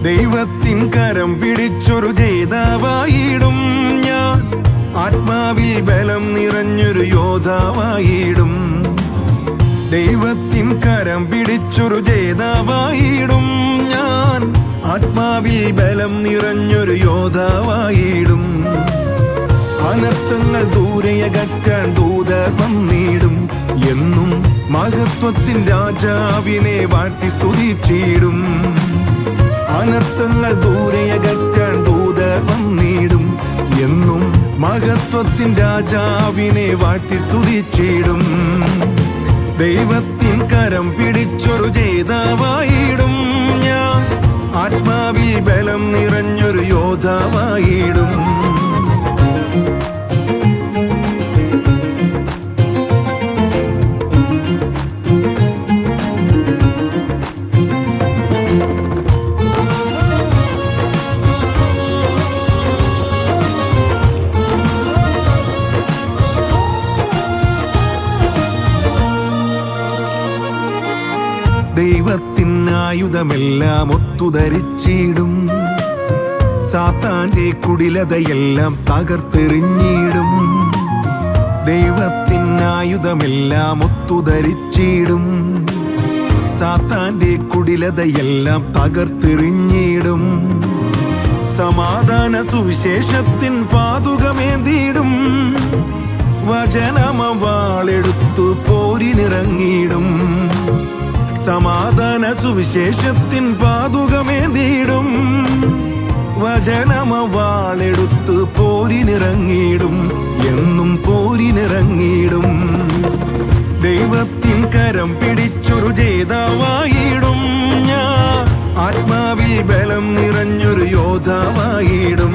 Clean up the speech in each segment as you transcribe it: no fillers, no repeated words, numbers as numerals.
ദൈവത്തിൻ കരം പിടിച്ചൊരു ജേതാവായിടും ഞാൻ. ആത്മാവിൽ ബലം നിറഞ്ഞൊരു യോദ്ധാവായിടും. ദൈവത്തിൻ കരം പിടിച്ചൊരു ജേതാവായിടും ഞാൻ. ആത്മാവിൽ ബലം നിറഞ്ഞൊരു യോദ്ധാവായിടും. അനർത്ഥങ്ങൾ ദൂരെയകറ്റാൻ ദൂതർ വന്നിടും. എന്നും മഹത്വത്തിൻ രാജാവിനെ വാഴ്ത്തി സ്തുതിച്ചിടും. അനർത്ഥങ്ങൾ ദൂരെയകറ്റാൻ ദൂതർ വന്നിടും. എന്നും മഹത്വത്തിൻ രാജാവിനെ വാഴ്ത്തി സ്തുതിച്ചിടും. ദൈവത്തിൻ കരം പിടിച്ചൊരു ജേതാവായിടും ഞാൻ. ആത്മാവിൽ ബലം നിറഞ്ഞൊരു യോദ്ധാവായിടും. ദൈവത്തിൻ ആയുധമെല്ലാം ഒത്തുധരിച്ചിടും. സാത്താന്റെ കുടിലതയെല്ലാം തകർത്തെറിഞ്ഞിടും. ദൈവത്തിൻ ആയുധമെല്ലാം ഒത്തുധരിച്ചിടും. സാത്താന്റെ കുടിലതയെല്ലാം തകർത്തെറിഞ്ഞിടും. സമാധാന സുവിശേഷത്തിൻ പാതുകമേന്തിടും. വചനമ വാളെടുത്തു പോരിനിറങ്ങിടും. സമാധാന സുവിശേഷത്തിൻ പാതുകമേന്തിടും. വചനമ വാളെടുത്ത് പോരിനിറങ്ങിടും. എന്നും പോരിനിറങ്ങിടും. ദൈവത്തിൻ കരം പിടിച്ചൊരു ജേതാവായിടും ഞാൻ. ആത്മാവിൽ ബലം നിറഞ്ഞൊരു യോദ്ധാവായിടും.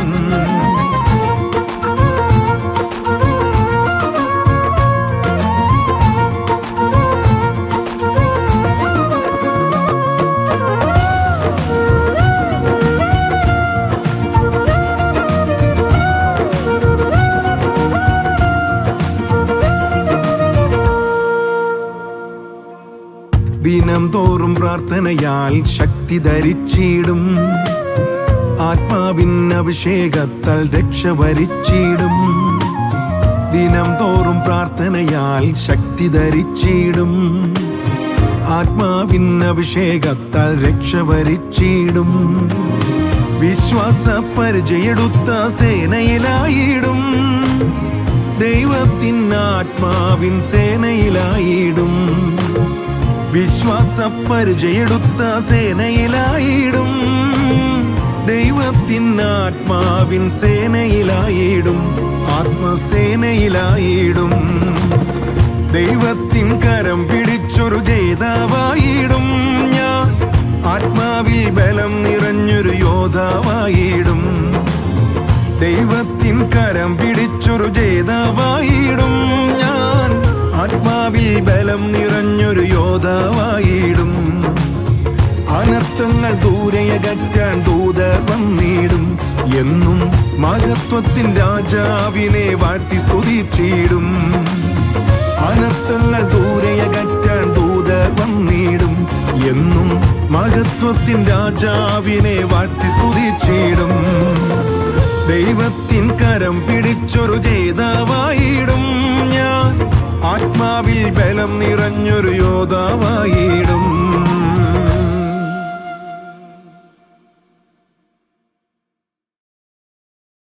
ദിനം തോറും പ്രാർത്ഥനയാൽ ശക്തി ധരിച്ചിടും. ആത്മാവിൻ അഭിഷേകത്താൽ രക്ഷ വരിച്ചിടും. ദിനം തോറും പ്രാർത്ഥനയാൽ ശക്തി ധരിച്ചിടും. ആത്മാവിൻ അഭിഷേകത്താൽ രക്ഷ വരിച്ചിടും. വിശ്വാസ പരിചയെടുത്ത സേനയിലായിടും. ദൈവത്തിൻ ആത്മാവിൻ സേനയിലായിടും. വിശ്വാസ പരിചയെടുത്ത സേനയിലായിടും. ദൈവത്തിൻ ആത്മാവിൻ സേനയിലായിടും. ആത്മസേനയിലായിടും. ദൈവത്തിൻ കരം പിടിച്ചൊരു ജേതാവായിടും ഞാൻ. ആത്മാവിൽ ബലം നിറഞ്ഞൊരു യോദ്ധാവായിടും. ദൈവത്തിൻ കരം പിടിച്ചൊരു ജേതാവായിടും ഞാൻ. ആത്മാവിൽ ബലം നിറഞ്ഞൊരു യോദ്ധാവായിടും. അനർത്ഥങ്ങൾ ദൂരെയകറ്റാൻ ദൂതർ വന്നിടും. എന്നും മഹത്വത്തിൻ രാജാവിനെ വാഴ്ത്തി സ്തുതിച്ചിടും. അനർത്ഥങ്ങൾ ദൂരെയകറ്റാൻ ദൂതർ വന്നിടും. എന്നും മഹത്വത്തിൻ രാജാവിനെ വാഴ്ത്തി സ്തുതിച്ചിടും. ദൈവത്തിൻ കരം പിടിച്ചൊരു ജേതാവായിടും ഞാൻ. ആത്മാവിൽ ബലം നിറഞ്ഞൊരു യോദ്ധാവായിടും.